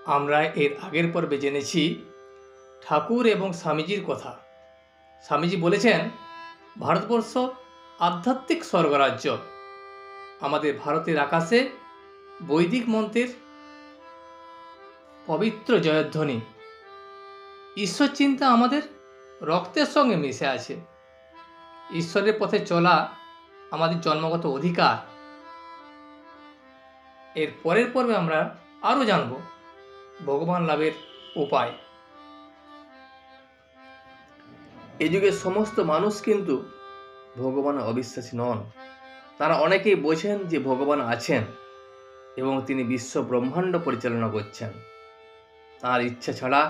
আমরা এর আগের পর্বে জেনেছি ঠাকুর এবং স্বামীজির কথা। স্বামীজি বলেছেন, ভারতবর্ষ আধ্যাত্মিক স্বর্গরাজ্য। আমাদের ভারতের আকাশে বৈদিক মন্ত্রের পবিত্র জয়ধ্বনি। ঈশ্বর চিন্তা আমাদের রক্তের সঙ্গে মিশে আছে। ঈশ্বরের পথে চলা আমাদের জন্মগত অধিকার। এর পরের পর্বে আমরা আরও জানব ভগবান লাভের উপায়। এই যুগের সমস্ত মানুষ কিন্তু ভগবানের অবিশ্বাসী নন। তারা অনেকেই বোঝেন যে ভগবান আছেন এবং তিনি বিশ্ব ব্রহ্মাণ্ড পরিচালনা করছেন। তার ইচ্ছা ছাড়া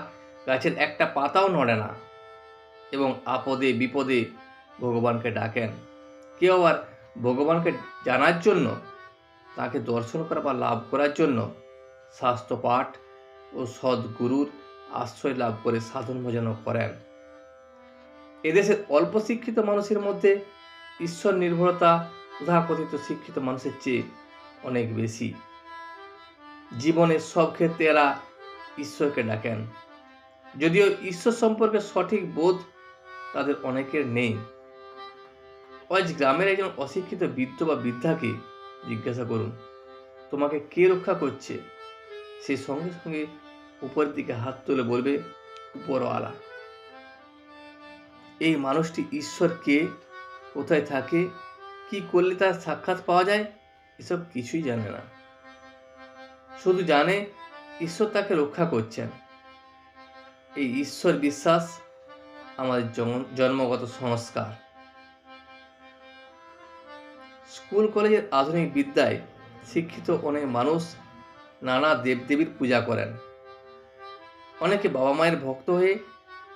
গাছের একটা পাতাও নড়ে না এবং আপদে বিপদে ভগবানকে ডাকেন। কেউ আবার ভগবানকে জানার জন্য, তাকে দর্শন করা বা লাভ করার জন্য শাস্ত্র পাঠ ও সদ্গুরুর আশ্রয় লাভ করে সাধন ভজন করেন। এদেশের অল্প শিক্ষিত মানুষের মধ্যে ঈশ্বর নির্ভরতা তথাকথিত শিক্ষিত মানুষের চেয়ে অনেক বেশি। জীবনের সব ক্ষেত্রে এরা ঈশ্বরকে ডাকেন, যদিও ঈশ্বর সম্পর্কে সঠিক বোধ তাদের অনেকের নেই। আজ গ্রামের একজন অশিক্ষিত বৃদ্ধ বা বৃদ্ধাকে জিজ্ঞাসা করুন, তোমাকে কে রক্ষা করছে? সে সঙ্গে সঙ্গে উপরের দিকে হাত তুলে বলবে, উপরওয়ালা। এই মানুষটি ঈশ্বর কে, কোথায় থাকে, কি করলে তার সাক্ষাৎ পাওয়া যায়, এসব কিছুই জানে না। শুধু জানে ঈশ্বর তাকে রক্ষা করছেন। এই ঈশ্বর বিশ্বাস আমাদের জন্মগত সংস্কার। স্কুল কলেজের আধুনিক বিদ্যায় শিক্ষিত অনেক মানুষ নানা দেবদেবীর পূজা করেন। অনেকে বাবা মায়ের ভক্ত হয়ে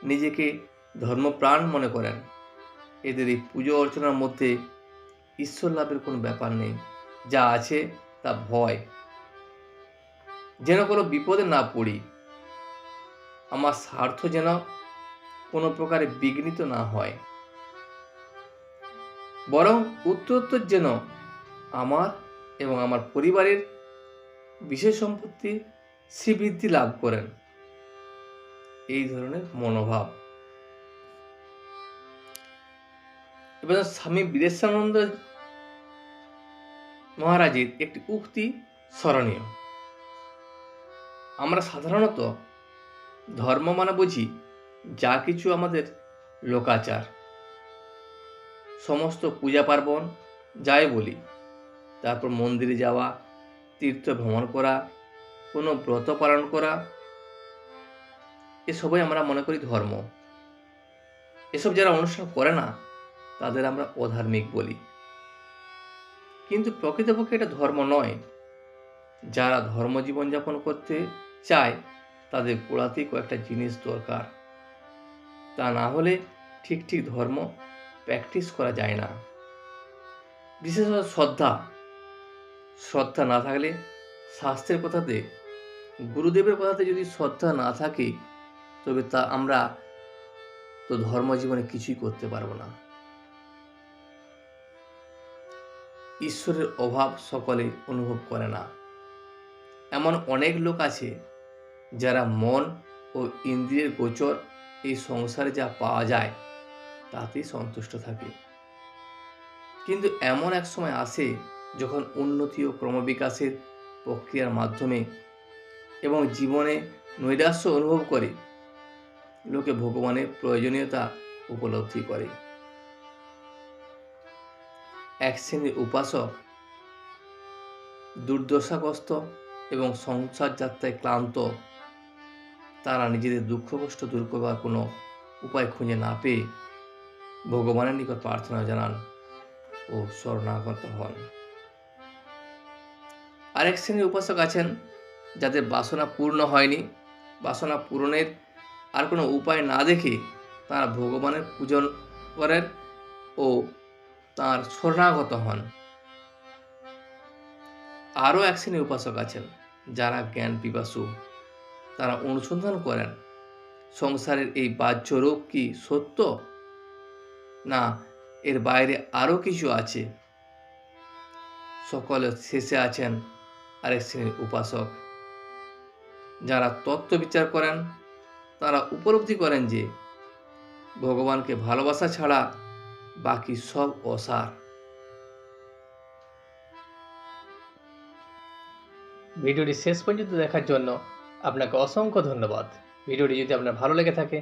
নিজেকে ধর্মপ্রাণ মনে করেন। এদের এই পুজো অর্চনার মধ্যে ঈশ্বর লাভের কোনো ব্যাপার নেই। যা আছে তা ভয়, যেন কোনো বিপদে না পড়ি, আমার স্বার্থ যেন কোনো প্রকারে বিঘ্নিত না হয়, বরং উত্তরোত্তর যেন আমার এবং আমার পরিবারের বিশেষ সম্পত্তি শ্রীবৃদ্ধি লাভ করেন, এই ধরনের মনোভাব। এবার স্বামী বিদেশানন্দ মহারাজের একটি উক্তি স্মরণীয়। আমরা সাধারণত ধর্ম মানে বুঝি যা কিছু আমাদের লোকাচার, সমস্ত পূজা পার্বণ যাই বলি, তারপর মন্দিরে যাওয়া, তীর্থ ভ্রমণ করা, কোনো ব্রত পালন করা, এসবই আমরা মনে করি ধর্ম। এসব যারা অনুষ্ঠান করে না তাদের আমরা অধার্মিক বলি। কিন্তু প্রকৃতপক্ষে এটা ধর্ম নয়। যারা ধর্ম জীবনযাপন করতে চায় তাদের গোড়াতেই কয়েকটা জিনিস দরকার। তা না হলে ঠিক ঠিক ধর্ম প্র্যাকটিস করা যায় না। বিশেষত শ্রদ্ধা না থাকলে, শাস্ত্রের কথাতে, গুরুদেবের কথাতে যদি শ্রদ্ধা না থাকে, তবে তা আমরা তো ধর্মজীবনে কিছুই করতে পারবো না। ঈশ্বরের অভাব সকলে অনুভব করে না। এমন অনেক লোক আছে যারা মন ও ইন্দ্রিয়ের গোচর এই সংসারে যা পাওয়া যায় তাতেই সন্তুষ্ট থাকে। কিন্তু এমন এক সময় আসে যখন উন্নতি ও ক্রমবিকাশের প্রক্রিয়ার মাধ্যমে এবং জীবনে নৈরাশ্য অনুভব করে লোকে ভগবানের প্রয়োজনীয়তা উপলব্ধি করে। এক শ্রেণীর উপাসক দুর্দশাগ্রস্ত এবং সংসার যাত্রায় ক্লান্ত, তারা নিজেদের দুঃখ কষ্ট দূর করবার কোনো উপায় খুঁজে না পেয়ে ভগবানের নিকট প্রার্থনা জানান ও শরণাগত হন। আরেক শ্রেণীর উপাসক আছেন যাদের বাসনা পূর্ণ হয়নি। বাসনা পূরণের আর কোনো উপায় না দেখে তারা ভগবানের পূজন করেন ও তাঁর শরণাগত হন। আরও এক শ্রেণীর উপাসক আছেন যারা জ্ঞান পিপাসু। তারা অনুসন্ধান করেন সংসারের এই বাহ্য রূপ কি সত্য, না এর বাইরে আরও কিছু আছে। সকলের শেষে আছেন আরেক শ্রেণীর উপাসক যারা তত্ত্ব বিচার করেন তারা উপলব্ধি করেন যে ভগবানকে ভালোবাসা ছাড়া বাকি সব অসার। ভিডিওটি শেষ পর্যন্ত দেখার জন্য আপনাকে অসংখ্য ধন্যবাদ। ভিডিওটি যদি আপনার ভালো লেগে থাকে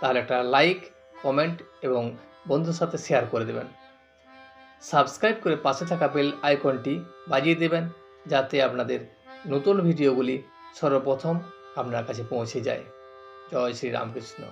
তাহলে একটা লাইক, কমেন্ট এবং বন্ধুর সাথে শেয়ার করে দেবেন। সাবস্ক্রাইব করে পাশে থাকা বেল আইকনটি বাজিয়ে দেবেন, যাতে আপনাদের নতুন ভিডিওগুলি সর্বপ্রথম আপনার কাছে পৌঁছে যায়। জয় শ্রী রামকৃষ্ণ।